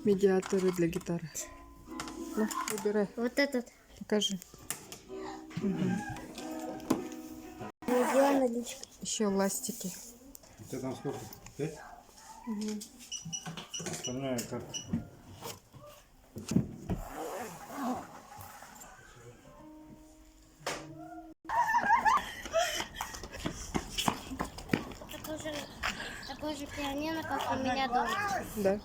Медиаторы для гитары. Ну, выбирай. Вот этот. Покажи. Медиа наличка. Еще ластики. У тебя там сколько? 5? Остальное как? Такой же пианино, как у меня дома. Да.